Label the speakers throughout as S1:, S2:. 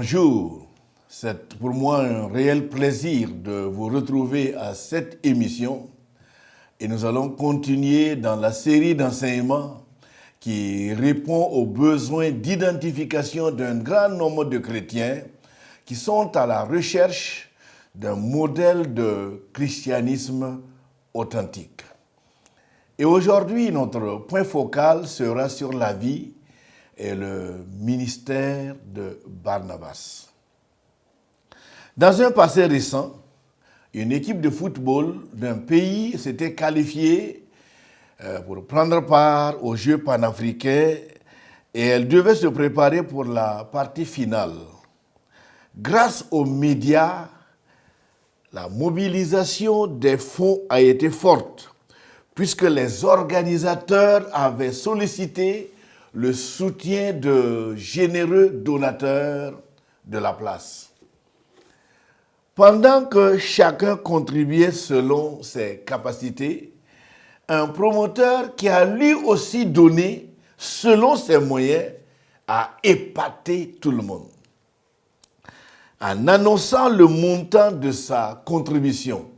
S1: Bonjour, c'est pour moi un réel plaisir de vous retrouver à cette émission et nous allons continuer dans la série d'enseignements qui répond aux besoins d'identification d'un grand nombre de chrétiens qui sont à la recherche d'un modèle de christianisme authentique. Et aujourd'hui, notre point focal sera sur la vie et le ministère de Barnabas. Dans un passé récent, une équipe de football d'un pays s'était qualifiée pour prendre part aux Jeux panafricains et elle devait se préparer pour la partie finale. Grâce aux médias, la mobilisation des fonds a été forte puisque les organisateurs avaient sollicité le soutien de généreux donateurs de la place. Pendant que chacun contribuait selon ses capacités, un promoteur qui a lui aussi donné selon ses moyens a épaté tout le monde. En annonçant le montant de sa contribution,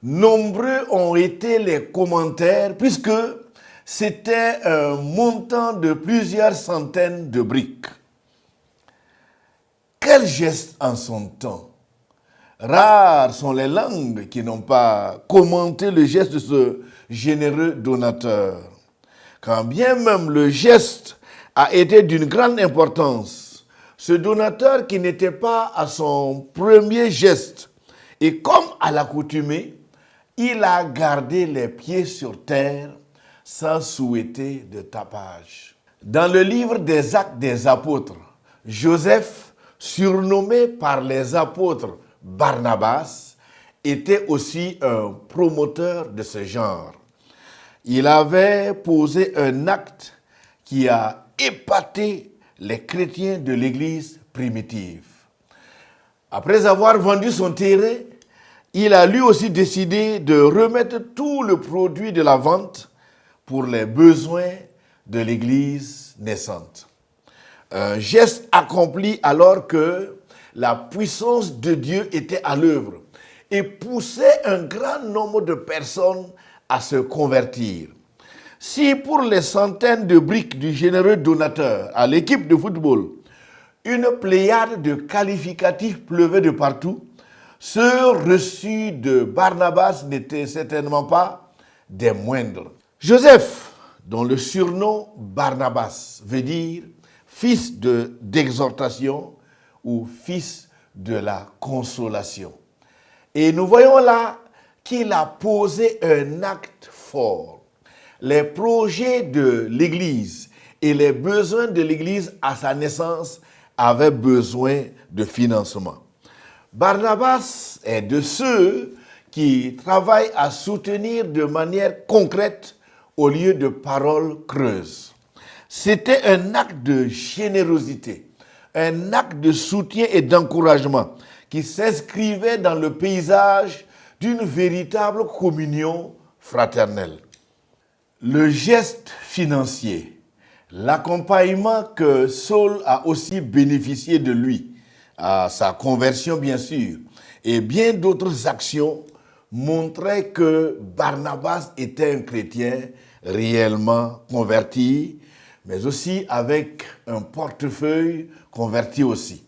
S1: nombreux ont été les commentaires puisque c'était un montant de plusieurs centaines de briques. Quel geste en son temps! Rares sont les langues qui n'ont pas commenté le geste de ce généreux donateur. Quand bien même le geste a été d'une grande importance, ce donateur qui n'était pas à son premier geste, et comme à l'accoutumée, il a gardé les pieds sur terre sans souhaiter de tapage. Dans le livre des Actes des Apôtres, Joseph, surnommé par les apôtres Barnabas, était aussi un promoteur de ce genre. Il avait posé un acte qui a épaté les chrétiens de l'Église primitive. Après avoir vendu son terrain, il a lui aussi décidé de remettre tout le produit de la vente pour les besoins de l'Église naissante. Un geste accompli alors que la puissance de Dieu était à l'œuvre et poussait un grand nombre de personnes à se convertir. Si pour les centaines de briques du généreux donateur à l'équipe de football, une pléiade de qualificatifs pleuvait de partout, ceux reçus de Barnabas n'étaient certainement pas des moindres. Joseph, dont le surnom Barnabas veut dire fils d'exhortation ou fils de la consolation. Et nous voyons là qu'il a posé un acte fort. Les projets de l'Église et les besoins de l'Église à sa naissance avaient besoin de financement. Barnabas est de ceux qui travaillent à soutenir de manière concrète au lieu de paroles creuses. C'était un acte de générosité, un acte de soutien et d'encouragement qui s'inscrivait dans le paysage d'une véritable communion fraternelle. Le geste financier, l'accompagnement que Saul a aussi bénéficié de lui, à sa conversion bien sûr, et bien d'autres actions montraient que Barnabas était un chrétien réellement converti, mais aussi avec un portefeuille converti aussi.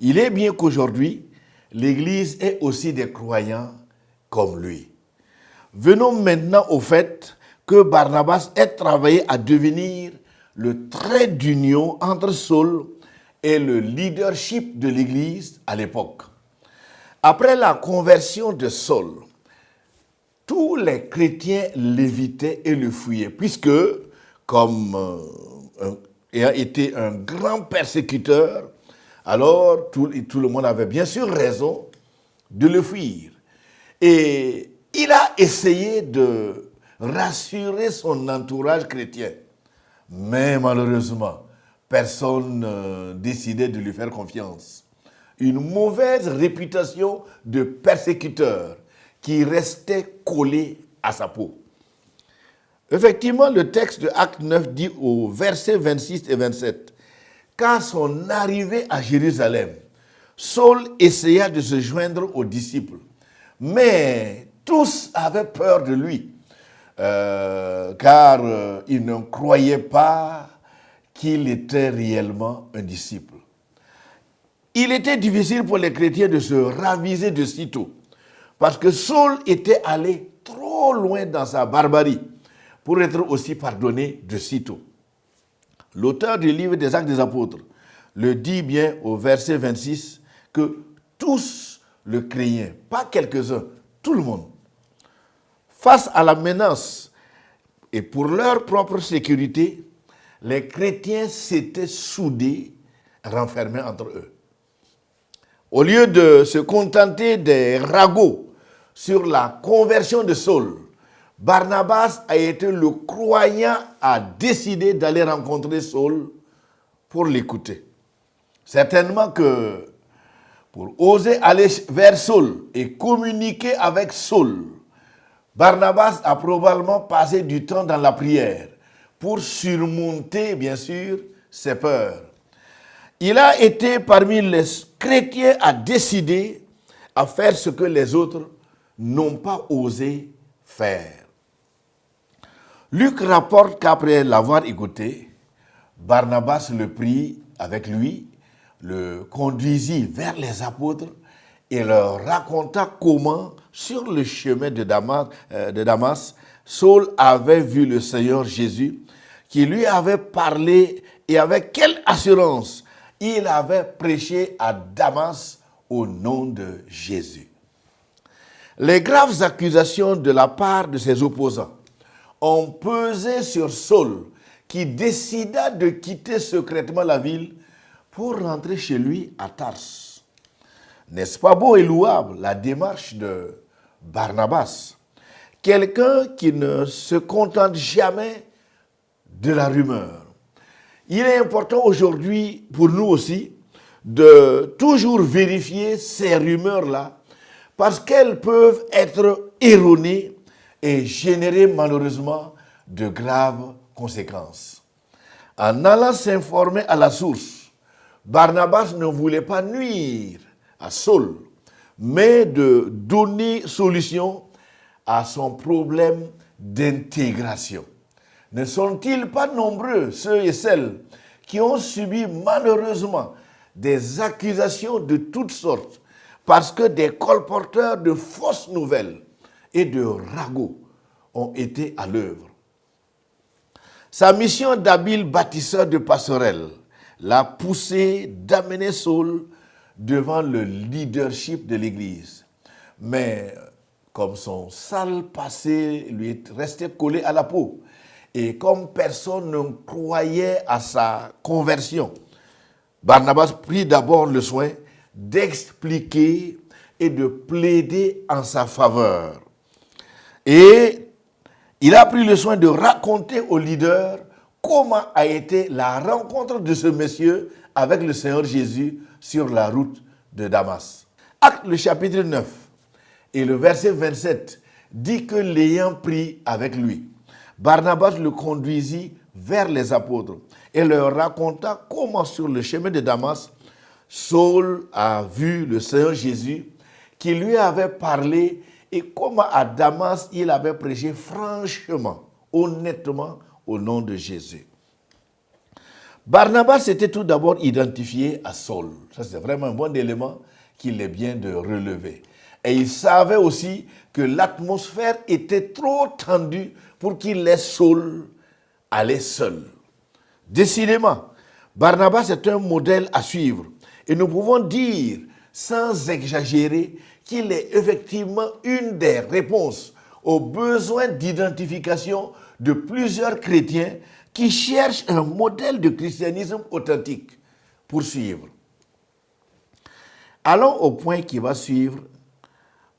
S1: Il est bien qu'aujourd'hui, l'Église ait aussi des croyants comme lui. Venons maintenant au fait que Barnabas ait travaillé à devenir le trait d'union entre Saul et le leadership de l'Église à l'époque. Après la conversion de Saul, tous les chrétiens l'évitaient et le fuyaient, puisque, comme ayant été un grand persécuteur, alors tout le monde avait bien sûr raison de le fuir. Et il a essayé de rassurer son entourage chrétien. Mais malheureusement, personne ne décidait de lui faire confiance. Une mauvaise réputation de persécuteur qui restait collée à sa peau. Effectivement, le texte de Acte 9 dit au verset 26 et 27 qu'à son arrivée à Jérusalem, Saul essaya de se joindre aux disciples, mais tous avaient peur de lui, car ils ne croyaient pas qu'il était réellement un disciple. Il était difficile pour les chrétiens de se raviser de sitôt, parce que Saul était allé trop loin dans sa barbarie pour être aussi pardonné de sitôt. L'auteur du livre des Actes des Apôtres le dit bien au verset 26 que tous le craignaient, pas quelques-uns, tout le monde. Face à la menace et pour leur propre sécurité, les chrétiens s'étaient soudés, renfermés entre eux. Au lieu de se contenter des ragots sur la conversion de Saul, Barnabas a été le croyant à décider d'aller rencontrer Saul pour l'écouter. Certainement que pour oser aller vers Saul et communiquer avec Saul, Barnabas a probablement passé du temps dans la prière pour surmonter, bien sûr, ses peurs. Il a été parmi les chrétiens à décider à faire ce que les autres n'ont pas osé faire. Luc rapporte qu'après l'avoir écouté, Barnabas le prit avec lui, le conduisit vers les apôtres et leur raconta comment, sur le chemin de Damas, Saul avait vu le Seigneur Jésus, qui lui avait parlé et avec quelle assurance il avait prêché à Damas au nom de Jésus. Les graves accusations de la part de ses opposants ont pesé sur Saul, qui décida de quitter secrètement la ville pour rentrer chez lui à Tars. N'est-ce pas beau et louable la démarche de Barnabas? Quelqu'un qui ne se contente jamais de la rumeur. Il est important aujourd'hui pour nous aussi de toujours vérifier ces rumeurs-là parce qu'elles peuvent être erronées et générer malheureusement de graves conséquences. En allant s'informer à la source, Barnabas ne voulait pas nuire à Saul, mais de donner solution à son problème d'intégration. Ne sont-ils pas nombreux, ceux et celles qui ont subi malheureusement des accusations de toutes sortes parce que des colporteurs de fausses nouvelles et de ragots ont été à l'œuvre? Sa mission d'habile bâtisseur de passerelles l'a poussé d'amener Saul devant le leadership de l'Église. Mais comme son sale passé lui est resté collé à la peau, et comme personne ne croyait à sa conversion, Barnabas prit d'abord le soin d'expliquer et de plaider en sa faveur. Et il a pris le soin de raconter au leader comment a été la rencontre de ce monsieur avec le Seigneur Jésus sur la route de Damas. Acte le chapitre 9 et le verset 27 dit que l'ayant pris avec lui, Barnabas le conduisit vers les apôtres et leur raconta comment sur le chemin de Damas, Saul a vu le Seigneur Jésus qui lui avait parlé et comment à Damas il avait prêché franchement, honnêtement au nom de Jésus. Barnabas s'était tout d'abord identifié à Saul. Ça, c'est vraiment un bon élément qu'il est bien de relever. Et il savait aussi que l'atmosphère était trop tendue pour qu'il laisse Saul aller seul. Décidément, Barnabas est un modèle à suivre. Et nous pouvons dire, sans exagérer, qu'il est effectivement une des réponses aux besoins d'identification de plusieurs chrétiens qui cherchent un modèle de christianisme authentique pour suivre. Allons au point qui va suivre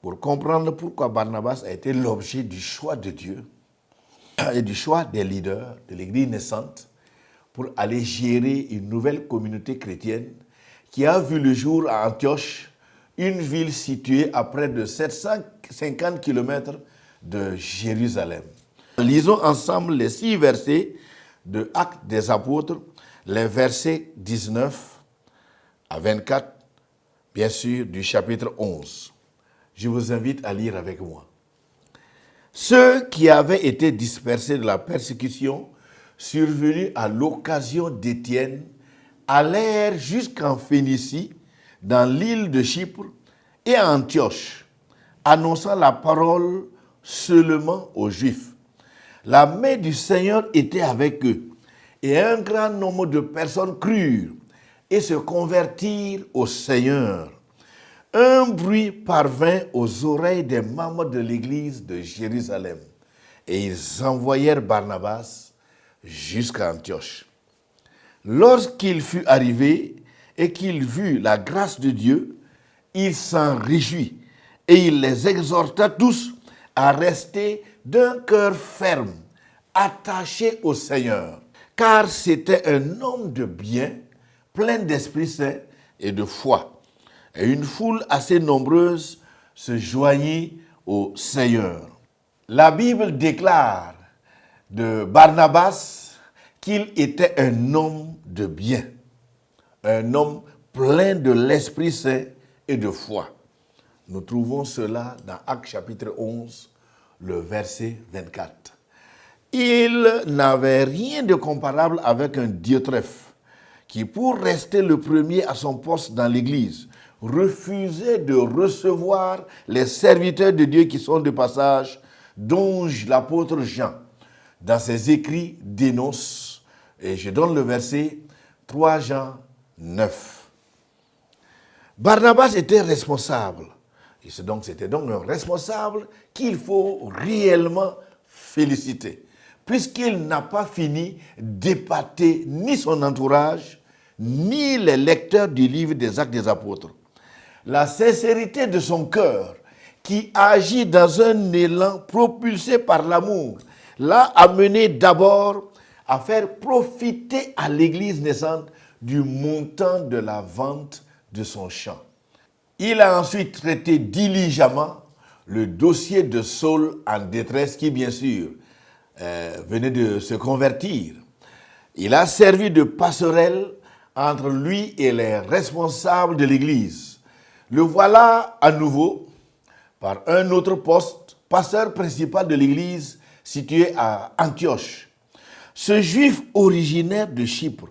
S1: pour comprendre pourquoi Barnabas a été l'objet du choix de Dieu et du choix des leaders de l'Église naissante pour aller gérer une nouvelle communauté chrétienne qui a vu le jour à Antioche, une ville située à près de 750 km de Jérusalem. Lisons ensemble les 6 versets de Actes des Apôtres les versets 19 à 24, bien sûr, du chapitre 11. Je vous invite à lire avec moi. Ceux qui avaient été dispersés de la persécution survenue à l'occasion d'Étienne allèrent jusqu'en Phénicie, dans l'île de Chypre et à Antioche, annonçant la parole seulement aux Juifs. La main du Seigneur était avec eux, et un grand nombre de personnes crurent et se convertirent au Seigneur. Un bruit parvint aux oreilles des membres de l'église de Jérusalem, et ils envoyèrent Barnabas jusqu'à Antioche. Lorsqu'il fut arrivé et qu'il vit la grâce de Dieu, il s'en réjouit et il les exhorta tous à rester d'un cœur ferme, attaché au Seigneur, car c'était un homme de bien, plein d'Esprit Saint et de foi. Et une foule assez nombreuse se joignit au Seigneur. La Bible déclare de Barnabas qu'il était un homme de bien, un homme plein de l'Esprit Saint et de foi. Nous trouvons cela dans Actes chapitre 11, le verset 24. Il n'avait rien de comparable avec un Diotrephe qui, pour rester le premier à son poste dans l'Église, refusait de recevoir les serviteurs de Dieu qui sont de passage, dont l'apôtre Jean, dans ses écrits, dénonce. Et je donne le verset 3 Jean 9. Barnabas était responsable. Et c'était donc un responsable qu'il faut réellement féliciter, puisqu'il n'a pas fini d'épater ni son entourage, ni les lecteurs du livre des Actes des Apôtres. La sincérité de son cœur, qui agit dans un élan propulsé par l'amour, l'a amené d'abord à faire profiter à l'Église naissante du montant de la vente de son champ. Il a ensuite traité diligemment le dossier de Saul en détresse qui, bien sûr, venait de se convertir. Il a servi de passerelle entre lui et les responsables de l'Église. Le voilà à nouveau, par un autre poste, pasteur principal de l'Église située à Antioche. Ce Juif originaire de Chypre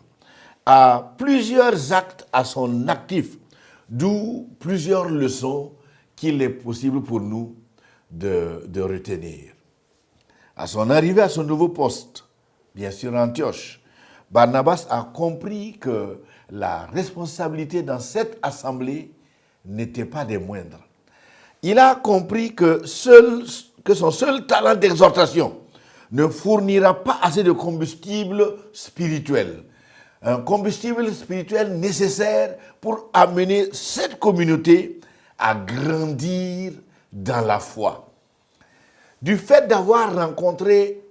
S1: a plusieurs actes à son actif, d'où plusieurs leçons qu'il est possible pour nous de retenir. À son arrivée à son nouveau poste, bien sûr Antioche, Barnabas a compris que la responsabilité dans cette assemblée n'était pas des moindres. Il a compris que son seul talent d'exhortation ne fournira pas assez de combustible spirituel. Un combustible spirituel nécessaire pour amener cette communauté à grandir dans la foi. Du fait d'avoir rencontré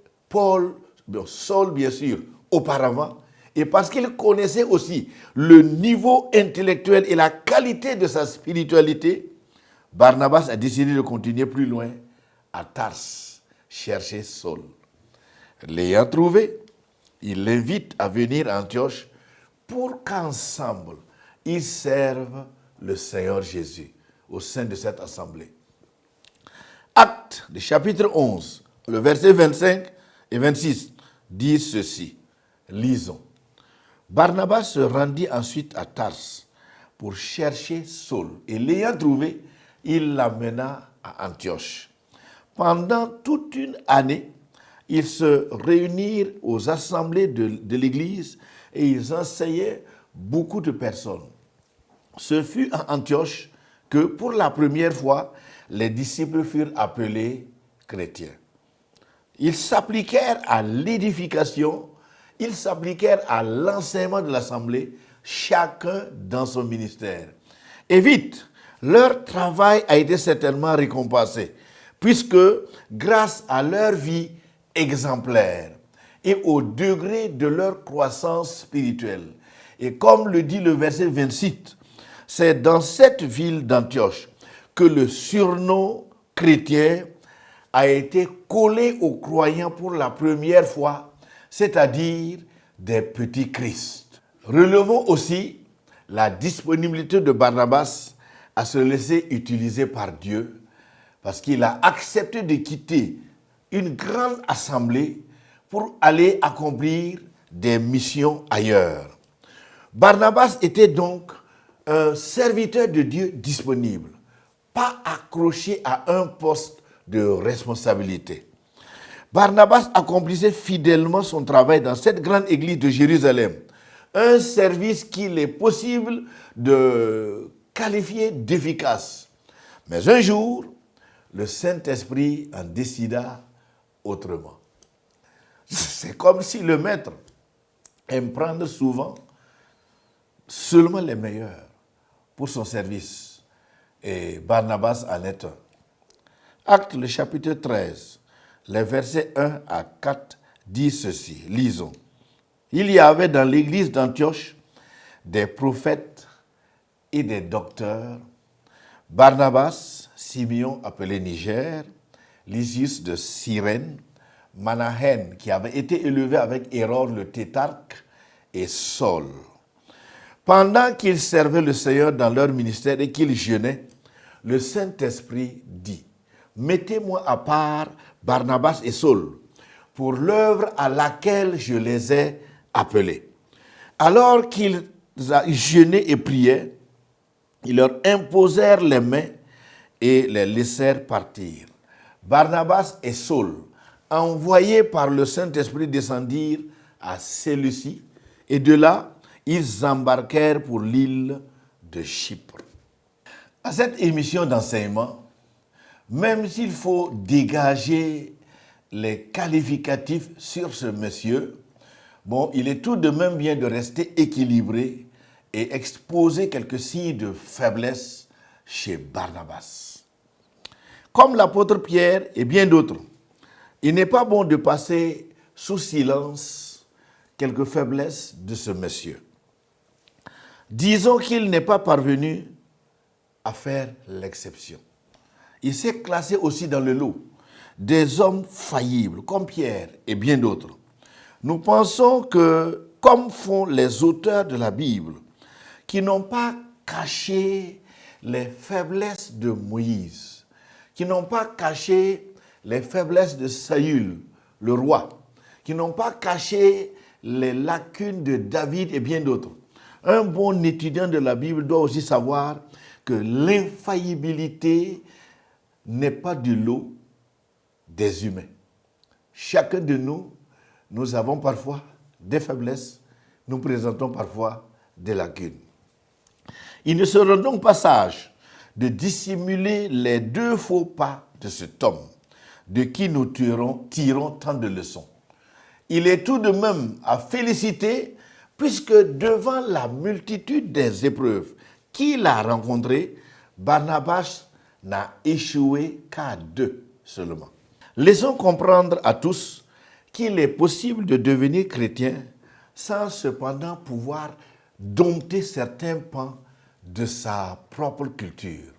S1: Saul bien sûr, auparavant, et parce qu'il connaissait aussi le niveau intellectuel et la qualité de sa spiritualité, Barnabas a décidé de continuer plus loin à Tars, chercher Saul. L'ayant trouvé, il l'invite à venir à Antioche pour qu'ensemble, ils servent le Seigneur Jésus au sein de cette assemblée. Actes, du chapitre 11, le verset 25 et 26, disent ceci. Lisons. Barnabas se rendit ensuite à Tars pour chercher Saul, et l'ayant trouvé, il l'amena à Antioche. Pendant toute une année, ils se réunirent aux assemblées de l'Église et ils enseignaient beaucoup de personnes. Ce fut à Antioche que, pour la première fois, les disciples furent appelés chrétiens. Ils s'appliquèrent à l'édification, ils s'appliquèrent à l'enseignement de l'assemblée, chacun dans son ministère. Et vite, leur travail a été certainement récompensé, puisque grâce à leur vie exemplaire et au degré de leur croissance spirituelle, et comme le dit le verset 26, c'est dans cette ville d'Antioche que le surnom chrétien a été collé aux croyants pour la première fois, c'est-à-dire des petits Christ. Relevons aussi la disponibilité de Barnabas à se laisser utiliser par Dieu parce qu'il a accepté de quitter une grande assemblée pour aller accomplir des missions ailleurs. Barnabas était donc un serviteur de Dieu disponible, pas accroché à un poste de responsabilité. Barnabas accomplissait fidèlement son travail dans cette grande église de Jérusalem, un service qu'il est possible de qualifier d'efficace. Mais un jour, le Saint-Esprit en décida autrement. C'est comme si le maître aime prendre souvent seulement les meilleurs pour son service. Et Barnabas en est un. Actes, le chapitre 13, les versets 1 à 4 disent ceci. Lisons. Il y avait dans l'église d'Antioche des prophètes et des docteurs, Barnabas, Simeon appelé Niger, Lysius de Cyrène, Manahen qui avait été élevé avec Hérode le tétrarque et Saul. Pendant qu'ils servaient le Seigneur dans leur ministère et qu'ils jeûnaient, le Saint-Esprit dit, « Mettez-moi à part Barnabas et Saul pour l'œuvre à laquelle je les ai appelés. » Alors qu'ils jeûnaient et priaient, ils leur imposèrent les mains et les laissèrent partir. Barnabas et Saul, envoyés par le Saint-Esprit, descendirent à Séleucie et de là, ils embarquèrent pour l'île de Chypre. À cette émission d'enseignement, même s'il faut dégager les qualificatifs sur ce monsieur, il est tout de même bien de rester équilibré et exposer quelques signes de faiblesse chez Barnabas. Comme l'apôtre Pierre et bien d'autres, il n'est pas bon de passer sous silence quelques faiblesses de ce monsieur. Disons qu'il n'est pas parvenu à faire l'exception. Il s'est classé aussi dans le lot des hommes faillibles, comme Pierre et bien d'autres. Nous pensons que, comme font les auteurs de la Bible, qui n'ont pas caché les faiblesses de Moïse, qui n'ont pas caché les faiblesses de Saül, le roi, qui n'ont pas caché les lacunes de David et bien d'autres. Un bon étudiant de la Bible doit aussi savoir que l'infaillibilité n'est pas du lot des humains. Chacun de nous, nous avons parfois des faiblesses, nous présentons parfois des lacunes. Il ne sera donc pas sage de dissimuler les deux faux pas de cet homme, de qui nous tirons tant de leçons. Il est tout de même à féliciter, puisque devant la multitude des épreuves qu'il a rencontrées, Barnabas n'a échoué qu'à 2 seulement. Laissons comprendre à tous qu'il est possible de devenir chrétien sans cependant pouvoir dompter certains pans de sa propre culture.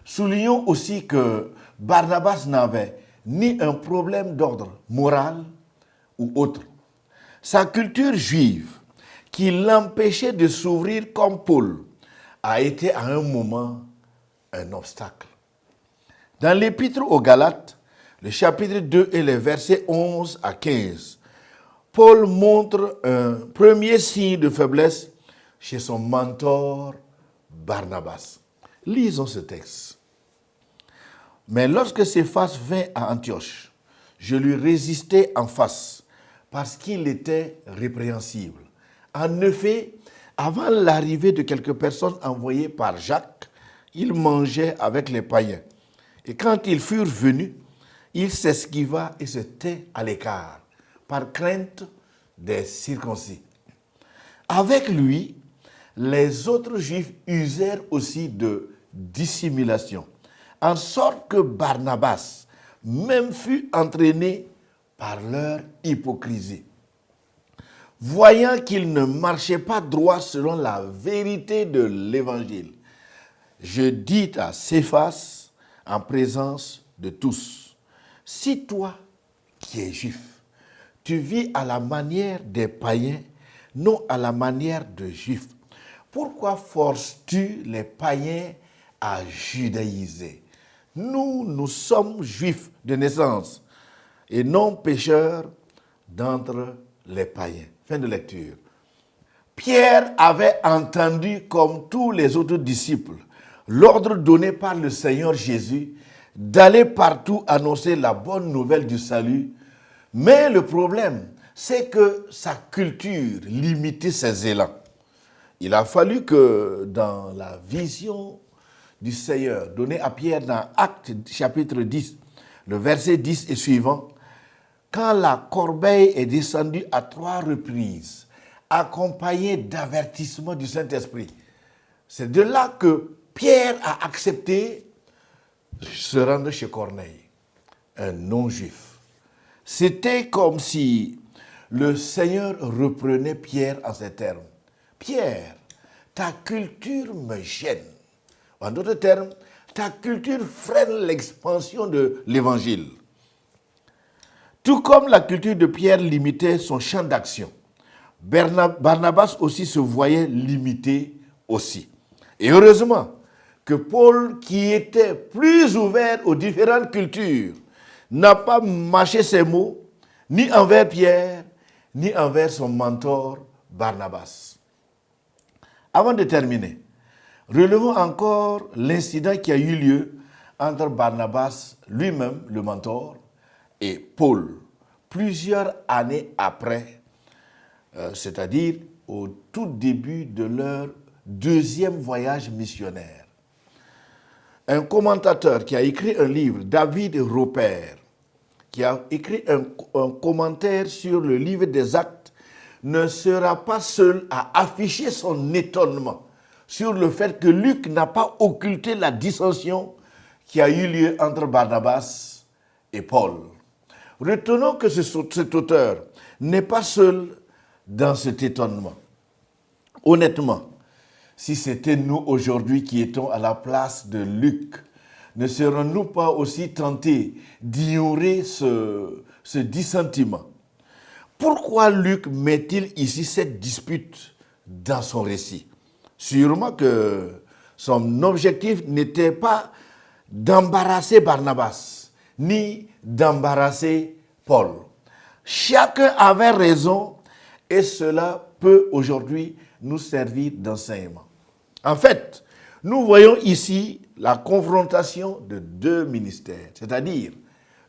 S1: Soulignons aussi que Barnabas n'avait ni un problème d'ordre moral ou autre. Sa culture juive, qui l'empêchait de s'ouvrir comme Paul, a été à un moment un obstacle. Dans l'Épître aux Galates, le chapitre 2 et les versets 11 à 15, Paul montre un premier signe de faiblesse chez son mentor Barnabas. Lisons ce texte. « Mais lorsque Céphas vint à Antioche, je lui résistai en face, parce qu'il était répréhensible. En effet, avant l'arrivée de quelques personnes envoyées par Jacques, il mangeait avec les païens. Et quand ils furent venus, il s'esquiva et se tint à l'écart, par crainte des circoncis. Avec lui, les autres Juifs usèrent aussi de dissimulation, en sorte que Barnabas même fut entraîné par leur hypocrisie. Voyant qu'il ne marchait pas droit selon la vérité de l'Évangile, je dis à Céphas, en présence de tous, « Si toi, qui es juif, tu vis à la manière des païens, non à la manière de juifs. Pourquoi forces-tu les païens à judaïser? Nous sommes juifs de naissance et non pécheurs d'entre les païens. Fin de lecture. Pierre avait entendu, comme tous les autres disciples, l'ordre donné par le Seigneur Jésus d'aller partout annoncer la bonne nouvelle du salut. Mais le problème, c'est que sa culture limitait ses élans. Il a fallu que dans la vision du Seigneur donnée à Pierre dans Actes chapitre 10, le verset 10 et suivant, quand la corbeille est descendue à 3 reprises, accompagnée d'avertissements du Saint-Esprit, c'est de là que Pierre a accepté de se rendre chez Corneille, un non-juif. C'était comme si le Seigneur reprenait Pierre en ces termes. Pierre, ta culture me gêne. En d'autres termes, ta culture freine l'expansion de l'évangile. Tout comme la culture de Pierre limitait son champ d'action, Barnabas aussi se voyait limité aussi. Et heureusement que Paul, qui était plus ouvert aux différentes cultures, n'a pas mâché ses mots, ni envers Pierre, ni envers son mentor Barnabas. Avant de terminer, relevons encore l'incident qui a eu lieu entre Barnabas lui-même, le mentor, et Paul, plusieurs années après, c'est-à-dire au tout début de leur deuxième voyage missionnaire. Un commentateur qui a écrit un livre, David Roper, qui a écrit un commentaire sur le livre des Actes, ne sera pas seul à afficher son étonnement sur le fait que Luc n'a pas occulté la dissension qui a eu lieu entre Barnabas et Paul. Retenons que cet auteur n'est pas seul dans cet étonnement. Honnêtement, si c'était nous aujourd'hui qui étions à la place de Luc, ne serons-nous pas aussi tentés d'ignorer ce dissentiment? Pourquoi Luc met-il ici cette dispute dans son récit? Sûrement que son objectif n'était pas d'embarrasser Barnabas, ni d'embarrasser Paul. Chacun avait raison et cela peut aujourd'hui nous servir d'enseignement. En fait, nous voyons ici la confrontation de deux ministères, c'est-à-dire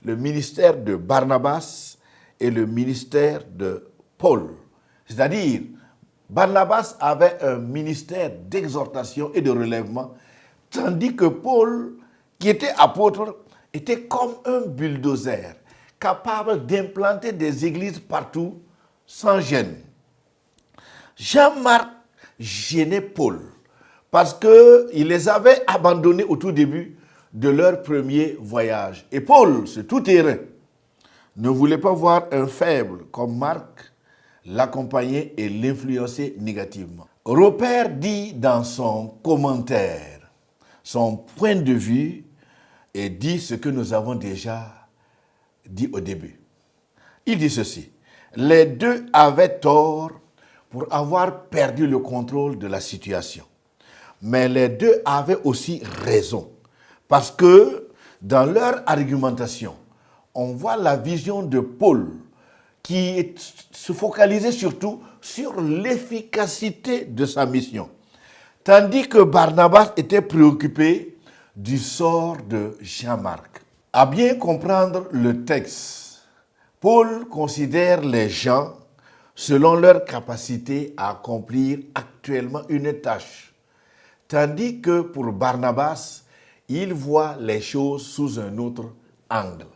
S1: le ministère de Barnabas et le ministère de Paul. C'est-à-dire, Barnabas avait un ministère d'exhortation et de relèvement, tandis que Paul, qui était apôtre, était comme un bulldozer, capable d'implanter des églises partout sans gêne. Jean-Marc gênait Paul parce qu'il les avait abandonnés au tout début de leur premier voyage. Et Paul, ce tout-terrain, ne voulait pas voir un faible comme Marc l'accompagner et l'influencer négativement. Robert dit dans son commentaire son point de vue et dit ce que nous avons déjà dit au début. Il dit ceci: les deux avaient tort pour avoir perdu le contrôle de la situation. Mais les deux avaient aussi raison, parce que dans leur argumentation, on voit la vision de Paul qui se focalisait surtout sur l'efficacité de sa mission, tandis que Barnabas était préoccupé du sort de Jean-Marc. À bien comprendre le texte, Paul considère les gens selon leur capacité à accomplir actuellement une tâche, tandis que pour Barnabas, il voit les choses sous un autre angle.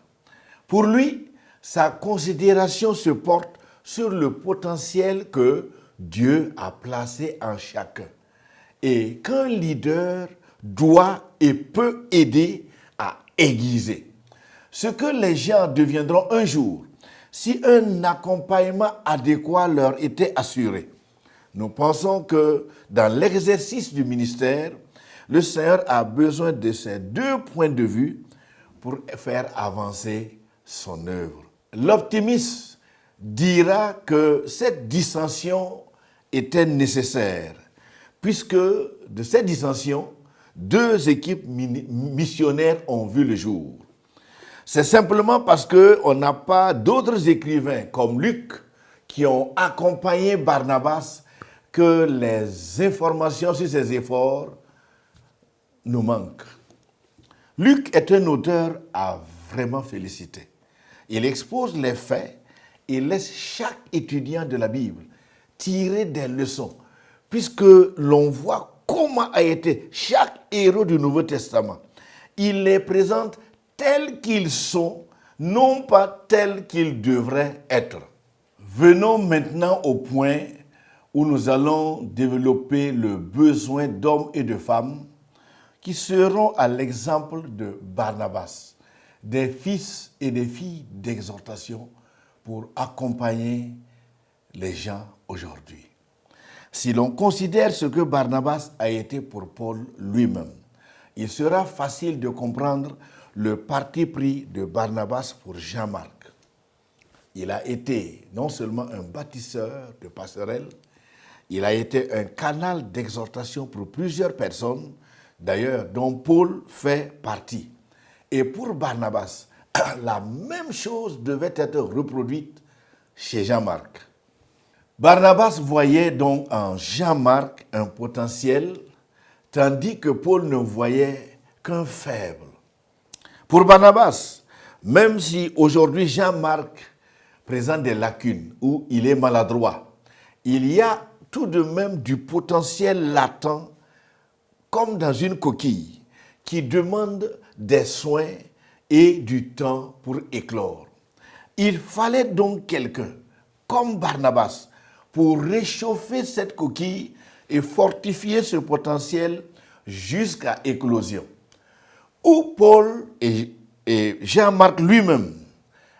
S1: Pour lui, sa considération se porte sur le potentiel que Dieu a placé en chacun et qu'un leader doit et peut aider à aiguiser. Ce que les gens deviendront un jour si un accompagnement adéquat leur était assuré. Nous pensons que dans l'exercice du ministère, le Seigneur a besoin de ces deux points de vue pour faire avancer son œuvre. L'optimiste dira que cette dissension était nécessaire, puisque de cette dissension, 2 équipes missionnaires ont vu le jour. C'est simplement parce qu'on n'a pas d'autres écrivains comme Luc qui ont accompagné Barnabas que les informations sur ses efforts nous manquent. Luc est un auteur à vraiment féliciter. Il expose les faits et laisse chaque étudiant de la Bible tirer des leçons, puisque l'on voit comment a été chaque héros du Nouveau Testament. Il les présente tels qu'ils sont, non pas tels qu'ils devraient être. Venons maintenant au point où nous allons développer le besoin d'hommes et de femmes qui seront à l'exemple de Barnabas, des fils et des filles d'exhortation pour accompagner les gens aujourd'hui. Si l'on considère ce que Barnabas a été pour Paul lui-même, il sera facile de comprendre le parti pris de Barnabas pour Jean-Marc. Il a été non seulement un bâtisseur de passerelles, il a été un canal d'exhortation pour plusieurs personnes, d'ailleurs dont Paul fait partie. Et pour Barnabas, la même chose devait être reproduite chez Jean-Marc. Barnabas voyait donc en Jean-Marc un potentiel, tandis que Paul ne voyait qu'un faible. Pour Barnabas, même si aujourd'hui Jean-Marc présente des lacunes ou il est maladroit, il y a tout de même du potentiel latent comme dans une coquille qui demande des soins et du temps pour éclore. Il fallait donc quelqu'un comme Barnabas pour réchauffer cette coquille et fortifier ce potentiel jusqu'à éclosion. Où Paul et Jean-Marc lui-même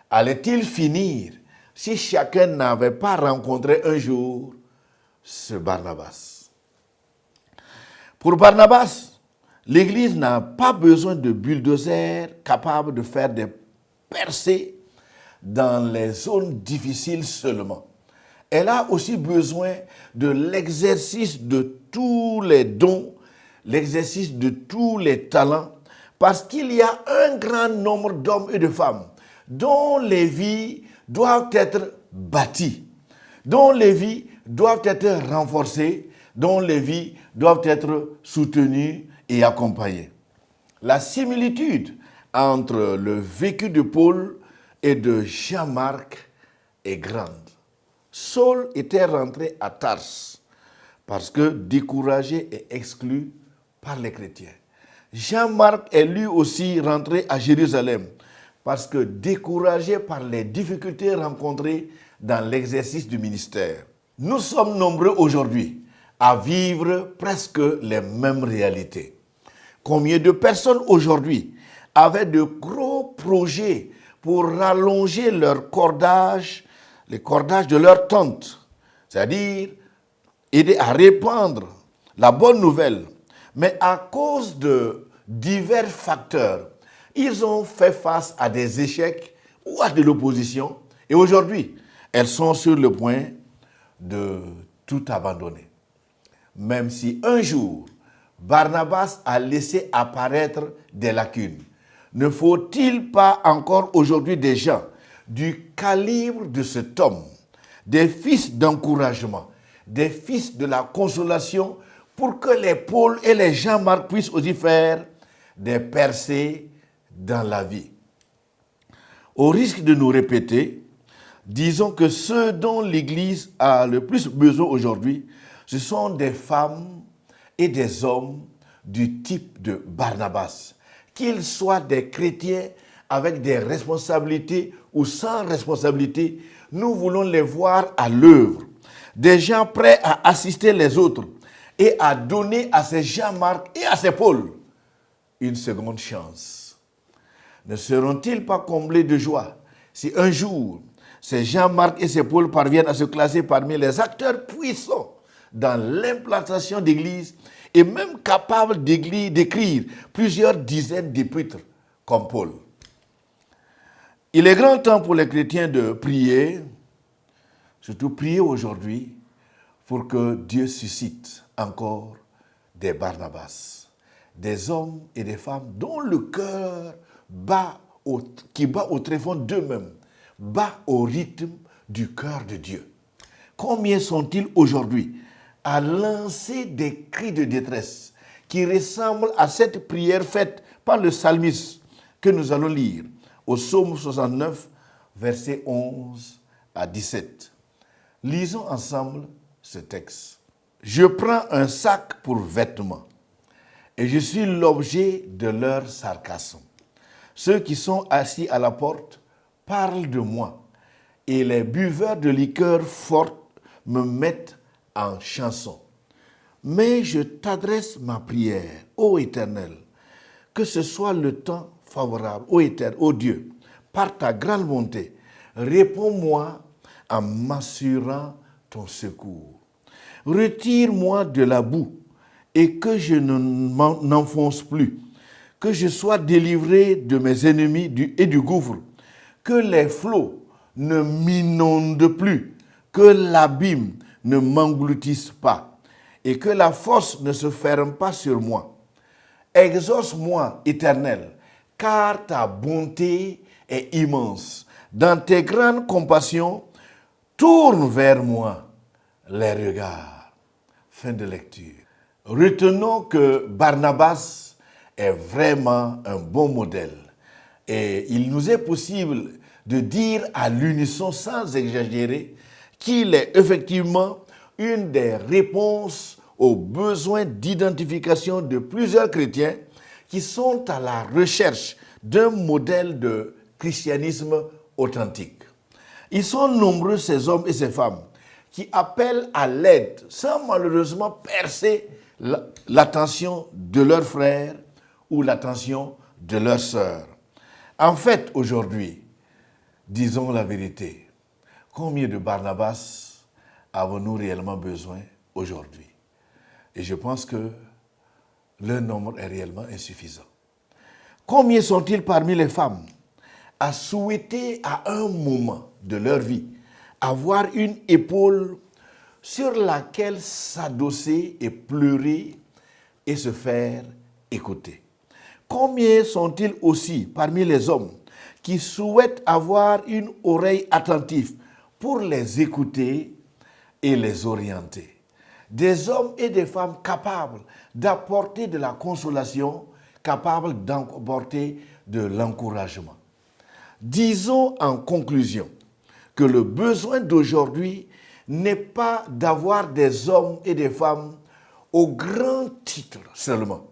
S1: allaient-ils finir si chacun n'avait pas rencontré un jour ce Barnabas? Pour Barnabas, l'Église n'a pas besoin de bulldozers capables de faire des percées dans les zones difficiles seulement. Elle a aussi besoin de l'exercice de tous les dons, l'exercice de tous les talents, parce qu'il y a un grand nombre d'hommes et de femmes dont les vies doivent être bâties, dont les vies doivent être renforcées, dont les vies doivent être soutenues et accompagnées. La similitude entre le vécu de Paul et de Jean-Marc est grande. Saul était rentré à Tars parce que découragé et exclu par les chrétiens. Jean-Marc est lui aussi rentré à Jérusalem parce que découragé par les difficultés rencontrées dans l'exercice du ministère. Nous sommes nombreux aujourd'hui à vivre presque les mêmes réalités. Combien de personnes aujourd'hui avaient de gros projets pour rallonger leur cordage, les cordages de leur tente, c'est-à-dire aider à répandre la bonne nouvelle. Mais à cause de divers facteurs, ils ont fait face à des échecs ou à de l'opposition. Et aujourd'hui, elles sont sur le point de tout abandonner. Même si un jour, Barnabas a laissé apparaître des lacunes, ne faut-il pas encore aujourd'hui des gens du calibre de cet homme, des fils d'encouragement, des fils de la consolation, pour que les Paul et les Jean-Marc puissent aussi faire des percées dans la vie? Au risque de nous répéter, disons que ceux dont l'Église a le plus besoin aujourd'hui, ce sont des femmes et des hommes du type de Barnabas, qu'ils soient des chrétiens avec des responsabilités ou sans responsabilité. Nous voulons les voir à l'œuvre, des gens prêts à assister les autres et à donner à ces Jean-Marc et à ces Paul une seconde chance. Ne seront-ils pas comblés de joie si un jour ces Jean-Marc et ces Paul parviennent à se classer parmi les acteurs puissants dans l'implantation d'églises et même capables d'écrire plusieurs dizaines d'épîtres comme Paul? Il est grand temps pour les chrétiens de prier, surtout prier aujourd'hui, pour que Dieu suscite encore des Barnabas, des hommes et des femmes dont le cœur qui bat au tréfonds d'eux-mêmes, bat au rythme du cœur de Dieu. Combien sont-ils aujourd'hui à lancer des cris de détresse qui ressemblent à cette prière faite par le psalmiste que nous allons lire au psaume 69, versets 11 à 17. Lisons ensemble ce texte. Je prends un sac pour vêtements et je suis l'objet de leur sarcasme. Ceux qui sont assis à la porte parlent de moi et les buveurs de liqueurs fortes me mettent en chanson. Mais je t'adresse ma prière, ô Éternel, que ce soit le temps favorable, ô Dieu, par ta grande bonté, réponds-moi en m'assurant ton secours. Retire-moi de la boue et que je n'enfonce plus, que je sois délivré de mes ennemis et du gouffre, que les flots ne m'inondent plus, que l'abîme ne m'engloutisse pas et que la fosse ne se ferme pas sur moi. Exauce-moi, Éternel, car ta bonté est immense. Dans tes grandes compassions, tourne vers moi les regards. Fin de lecture. Retenons que Barnabas est vraiment un bon modèle. Et il nous est possible de dire à l'unisson, sans exagérer, qu'il est effectivement une des réponses aux besoins d'identification de plusieurs chrétiens qui sont à la recherche d'un modèle de christianisme authentique. Ils sont nombreux ces hommes et ces femmes qui appellent à l'aide sans malheureusement percer l'attention de leurs frères ou l'attention de leurs sœurs. En fait, aujourd'hui, disons la vérité, combien de Barnabas avons-nous réellement besoin aujourd'hui? Et je pense que leur nombre est réellement insuffisant. Combien sont-ils parmi les femmes à souhaiter à un moment de leur vie avoir une épaule sur laquelle s'adosser et pleurer et se faire écouter? Combien sont-ils aussi parmi les hommes qui souhaitent avoir une oreille attentive pour les écouter et les orienter? Des hommes et des femmes capables d'apporter de la consolation, capables d'apporter de l'encouragement. Disons en conclusion que le besoin d'aujourd'hui n'est pas d'avoir des hommes et des femmes au grand titre seulement,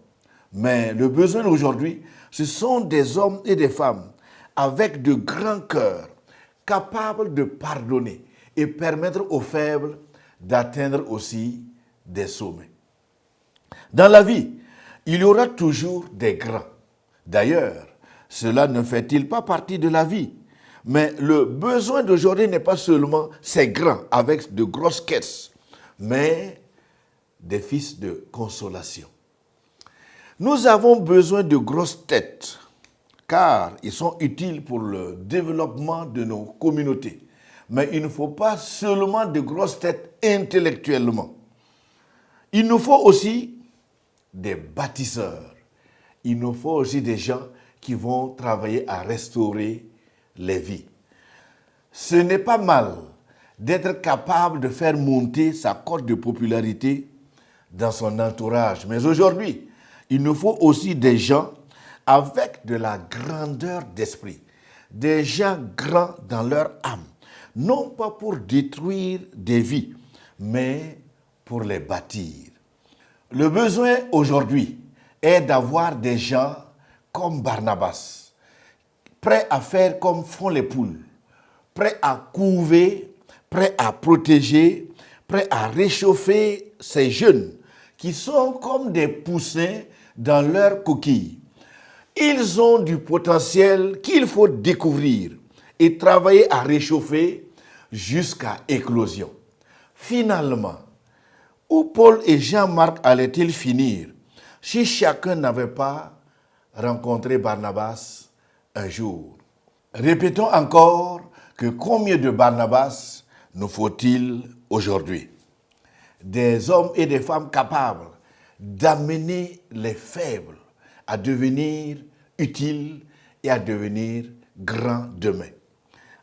S1: mais le besoin d'aujourd'hui, ce sont des hommes et des femmes avec de grands cœurs, capables de pardonner et permettre aux faibles d'atteindre aussi des sommets. Dans la vie, il y aura toujours des grands. D'ailleurs, cela ne fait-il pas partie de la vie? Mais le besoin d'aujourd'hui n'est pas seulement ces grands avec de grosses caisses, mais des fils de consolation. Nous avons besoin de grosses têtes, car ils sont utiles pour le développement de nos communautés. Mais il ne faut pas seulement de grosses têtes intellectuellement. Il nous faut aussi des bâtisseurs. Il nous faut aussi des gens qui vont travailler à restaurer les vies. Ce n'est pas mal d'être capable de faire monter sa cote de popularité dans son entourage. Mais aujourd'hui, il nous faut aussi des gens avec de la grandeur d'esprit, des gens grands dans leur âme, non pas pour détruire des vies, mais pour les bâtir. Le besoin aujourd'hui est d'avoir des gens comme Barnabas, prêts à faire comme font les poules, prêts à couver, prêts à protéger, prêts à réchauffer ces jeunes qui sont comme des poussins dans leur coquille. Ils ont du potentiel qu'il faut découvrir et travailler à réchauffer jusqu'à éclosion. Finalement, où Paul et Jean-Marc allaient-ils finir si chacun n'avait pas rencontré Barnabas un jour? Répétons encore que combien de Barnabas nous faut-il aujourd'hui? des hommes et des femmes capables d'amener les faibles à devenir utiles et à devenir grands demain.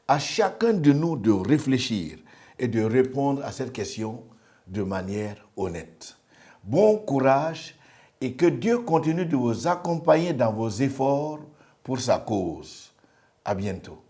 S1: À chacun de nous de réfléchir et de répondre à cette question de manière honnête. Bon courage et que Dieu continue de vous accompagner dans vos efforts pour sa cause. À bientôt.